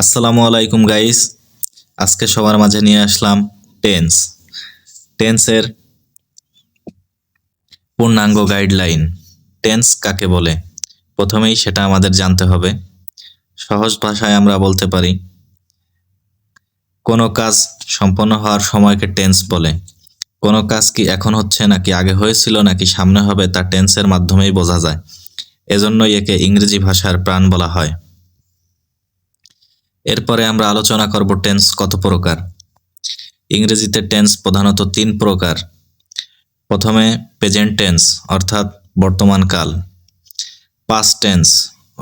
আসসালামু আলাইকুম গাইস। আজকে সবার মাঝে নিয়ে আসলাম টেন্স। টেন্সের পূর্ণাঙ্গ গাইডলাইন। টেন্স কাকে বলে প্রথমেই সেটা আমাদের জানতে হবে। সহজ ভাষায় আমরা বলতে পারি, কোনো কাজ সম্পন্ন হওয়ার সময়কে টেন্স বলে। কোনো কাজ কি এখন হচ্ছে নাকি আগে হয়েছিল নাকি সামনে হবে তা টেন্সের মাধ্যমেই বোঝা যায়। এজন্যই একে ইংরেজি ভাষার প্রাণ বলা হয়। এরপরে আমরা আলোচনা করব টেন্স কত প্রকার। ইংরেজিতে টেন্স প্রধানত 3 প্রকার। প্রথমে প্রেজেন্ট টেন্স অর্থাৎ বর্তমান কাল, পাস্ট টেন্স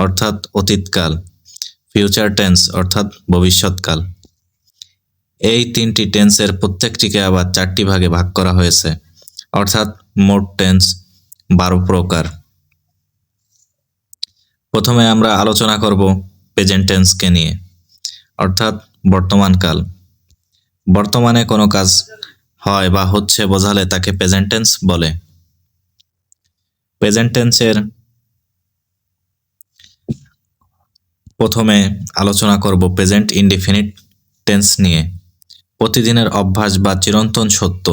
অর্থাৎ অতীতকাল, ফিউচার টেন্স অর্থাৎ ভবিষ্যৎকাল। এই 3টি টেন্সের প্রত্যেকটিকে আবার 4টি ভাগে ভাগ করা হয়েছে, অর্থাৎ মোট টেন্স 12 প্রকার। প্রথমে আমরা আলোচনা করব প্রেজেন্ট টেন্সকে নিয়ে, অর্থাৎ বর্তমান কাল। বর্তমানে কোনো কাজ হয় বা হচ্ছে বোঝালে তাকে প্রেজেন্ট টেন্স বলে। প্রেজেন্ট টেন্সের প্রথমে আলোচনা করব প্রেজেন্ট ইনডিফিনিট টেন্স নিয়ে। প্রতিদিনের অভ্যাস বা চিরন্তন সত্য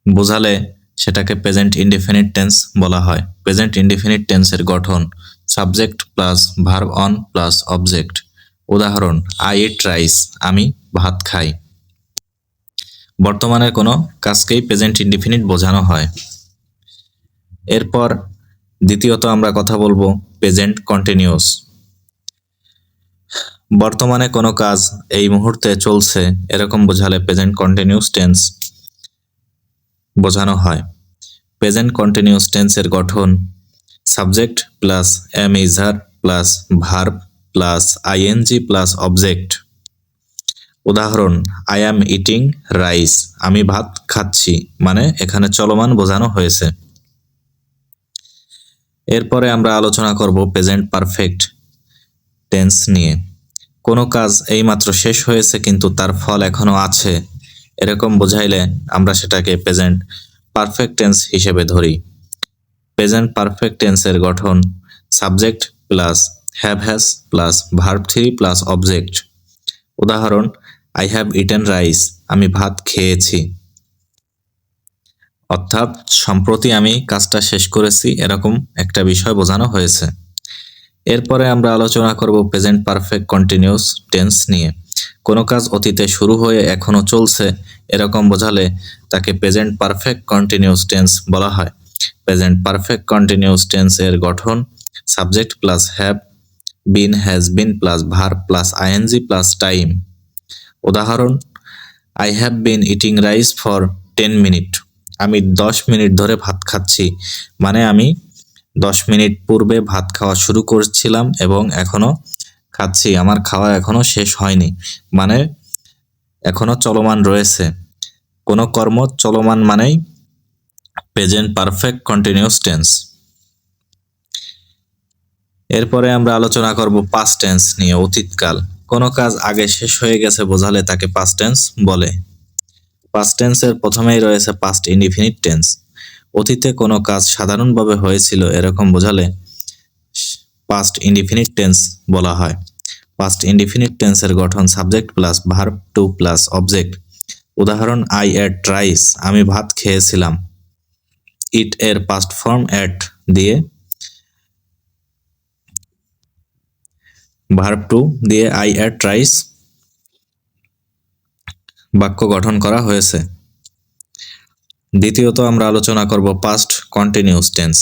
বোঝালে সেটাকে প্রেজেন্ট ইনডিফিনিট টেন্স বলা হয়। প্রেজেন্ট ইনডিফিনিট টেন্সের গঠন subject plus verb on plus object. উদাহরণ, আই ইট রাইস, আমি ভাত খাই। বর্তমানের কোনো কাজকেই প্রেজেন্ট ইনডিফিনিট বোঝানো হয়। এরপর দ্বিতীয়ত আমরা কথা বলবো প্রেজেন্ট কন্টিনিউয়াস। বর্তমানে কোনো কাজ এই মুহূর্তে চলছে এরকম বোঝালে প্রেজেন্ট কন্টিনিউয়াস টেন্স বোঝানো হয়। প্রেজেন্ট কন্টিনিউয়াস টেন্সের গঠন subject plus am is are plus verb plus ING plus object. উদাহরণ, আই অ্যাম ইটিং রাইস, আমি ভাত খাচ্ছি, মানে এখানে চলমান বোঝানো হয়েছে। এরপরে আমরা আলোচনা করব প্রেজেন্ট পারফেক্ট টেন্স নিয়ে। কোনো কাজ এইমাত্র শেষ হয়েছে কিন্তু তার ফল এখনো আছে এরকম বোঝাইলে আমরা সেটাকে প্রেজেন্ট পারফেক্ট টেন্স হিসেবে ধরি। প্রেজেন্ট পারফেক্ট টেন্সের গঠন subject plus have has plus verb 3 plus object. উদাহরণ, আই হ্যাভ ইটেন রাইস, আমি ভাত খেয়েছি। অর্থাৎ সম্প্রতি আমি কাজটা শেষ করেছি এরকম একটা বিষয় বোঝানো হয়েছে। এরপরে আমরা আলোচনা করব প্রেজেন্ট পারফেক্ট কন্টিনিউয়াস টেন্স নিয়ে। কোনো কাজ অতীতে শুরু হয়ে এখনো চলছে এরকম বোঝালে তাকে প্রেজেন্ট পারফেক্ট কন্টিনিউয়াস টেন্স বলা হয়। প্রেজেন্ট পারফেক্ট কন্টিনিউয়াস টেন্স এর গঠন subject plus have been has been plus verb plus ING plus time. উদাহরণ, I have been eating rice for 10 minute, আমি 10 মিনিট ধরে ভাত খাচ্ছি, মানে আমি 10 মিনিট পূর্বে ভাত খাওয়া শুরু করছিলাম এবং এখনো খাচ্ছি, আমার খাওয়া এখনো শেষ হয়নি, মানে এখনো চলমান রয়েছে। কোনো কর্ম চলমান মানেই প্রেজেন্ট পারফেক্ট কন্টিনিউয়াস টেন্স। এরপরে আমরা আলোচনা করব পাস্ট টেন্স নিয়ে, অতীতকাল। কোনো কাজ আগে শেষ হয়ে গেছে বোঝালে তাকে পাস্ট টেন্স বলে। পাস্ট টেন্সের প্রথমেই রয়েছে পাস্ট ইনডিফিনিট টেন্স। অতীতে কোনো কাজ সাধারণভাবে হয়েছিল এরকম বোঝালে পাস্ট ইনডিফিনিট টেন্স বলা হয়। পাস্ট ইনডিফিনিট টেন্সের গঠন subject plus verb 2 plus object. উদাহরণ, আই এট রাইস, আমি ভাত খেয়েছিলাম। ইট এর পাস্ট ফর্ম এট দিয়ে ভার্ব 2 দিয়ে আই এট রাইস বাক্য গঠন করা হয়েছে। দ্বিতীয়ত আমরা আলোচনা করব পাস্ট কন্টিনিউয়াস টেন্স।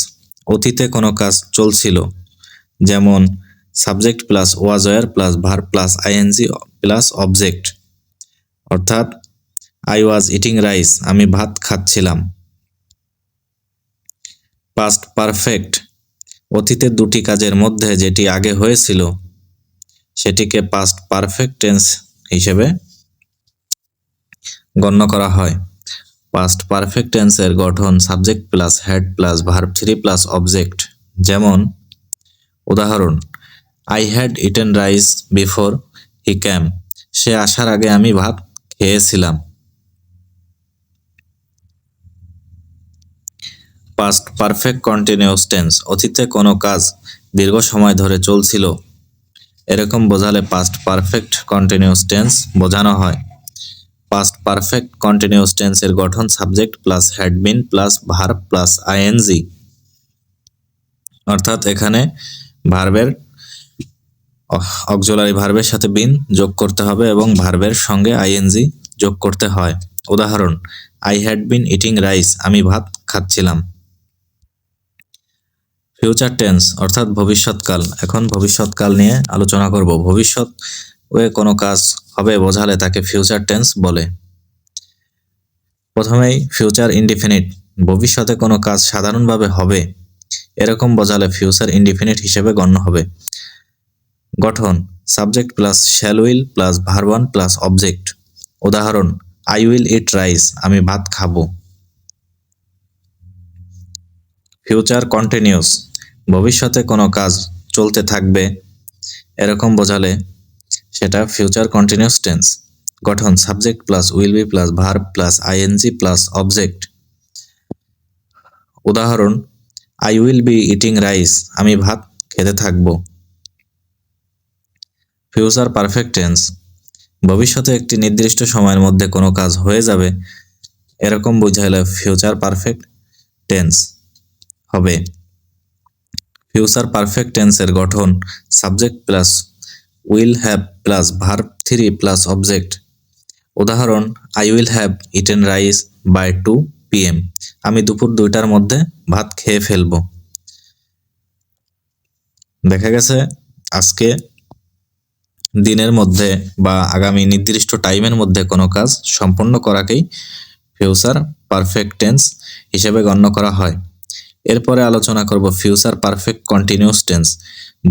অতীতে কোনো কাজ চলছিল, যেমন subject plus was were plus verb plus ING plus object. অর্থাৎ আই ওয়াজ ইটিং রাইস, আমি ভাত খাচ্ছিলাম। পাস্ট পারফেক্ট, অতীতের দুটি কাজের মধ্যে যেটি আগে হয়েছিল সেটিকে পাস্ট পারফেক্ট টেন্স হিসেবে গণ্য করা হয়। পাস্ট পারফেক্ট টেন্সের গঠন subject plus had plus verb 3 plus object. যেমন উদাহরণ, I had eaten rice before he came, সে আসার আগে আমি ভাত খেয়েছিলাম। পাস্ট পারফেক্ট কন্টিনিউয়াস টেন্স, অতীতে কোনো কাজ দীর্ঘ সময় ধরে চলছিল এরকম বোঝালে পাস্ট পারফেক্ট কন্টিনিউয়াস টেন্স বোঝানো হয়। পাস্ট পারফেক্ট কন্টিনিউয়াস টেন্সের গঠন subject plus had been plus verb plus ING, অর্থাৎ এখানে ভার্বের অক্সিলারি ভার্বের সাথে বিন যোগ করতে হবে এবং ভার্বের সঙ্গে আইএনজি যোগ করতে হয়। উদাহরণ, I had been eating rice, আমি ভাত খাচ্ছিলাম। ফিউচার টেন্স অর্থাৎ ভবিষ্যৎকাল। এখন ভবিষ্যৎকাল নিয়ে আলোচনা করব। ভবিষ্যৎ কোনো কাজ হবে বোঝালে তাকে ফিউচার টেন্স বলে। প্রথমেই ফিউচার ইনডিফিনিট, ভবিষ্যতে কোনো কাজ সাধারণভাবে হবে এরকম বোঝালে ফিউচার ইনডিফিনিট হিসেবে গণ্য হবে। গঠন subject plus shall will plus verb one plus object. উদাহরণ, আই উইল ইট রাইস, আমি ভাত খাবো। ফিউচার কন্টিনিউস, ভবিষ্যতে কোনো কাজ চলতে থাকবে এরকম বোঝালে সেটা ফিউচার কন্টিনিউয়াস টেন্স। গঠন subject plus will be plus verb plus ING plus object. উদাহরণ, I will be eating rice, আমি ভাত খেতে থাকবো। ফিউচার পারফেক্ট টেন্স, ভবিষ্যতে একটি নির্দিষ্ট সময়ের মধ্যে কোনো কাজ হয়ে যাবে এরকম বোঝালে ফিউচার পারফেক্ট টেন্স হবে। ফিউচার পারফেক্ট টেন্সের গঠন subject plus will have plus verb 3 plus object. উদাহরণ, I will have eaten rice by 2 PM, আমি দুপুর 2টার মধ্যে ভাত খেয়ে ফেলবো। দেখা গেছে আজকে দিনের মধ্যে বা আগামী নির্দিষ্ট টাইমের মধ্যে কোনো কাজ সম্পন্ন করাকেই ফিউচার পারফেক্ট টেন্স হিসেবে গণ্য করা হয়। এরপরে আলোচনা করব ফিউচার পারফেক্ট কন্টিনিউয়াস টেন্স,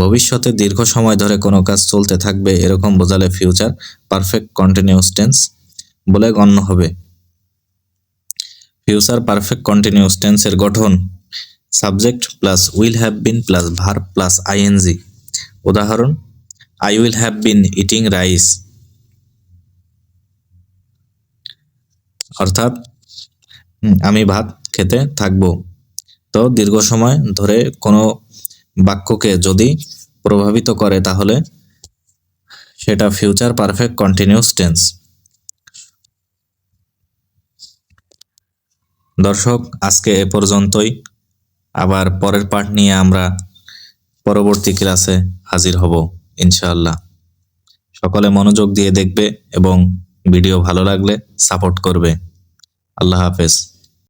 ভবিষ্যতে দীর্ঘ সময় ধরে কোনো কাজ চলতে থাকবে এরকম বোঝালে ফিউচার পারফেক্ট কন্টিনিউয়াস টেন্স বলে গণ্য হবে। ফিউচার পারফেক্ট কন্টিনিউয়াস টেন্সের গঠন subject plus will have been plus verb plus ING. উদাহরণ, I will have been eating rice, অর্থাৎ আমি ভাত খেতে থাকবো। তো দীর্ঘ সময় ধরে কোনো বাক্যকে যদি প্রভাবিত করে তাহলে সেটা ফিউচার পারফেক্ট কন্টিনিউয়াস টেন্স। দর্শক, আজকে এ পর্যন্তই। আবার পরের পার্ট নিয়ে আমরা পরবর্তী ক্লাসে হাজির হব ইনশাআল্লাহ। সকলে মনোযোগ দিয়ে দেখবে এবং ভিডিও ভালো লাগলে সাপোর্ট করবে। আল্লাহ হাফেজ।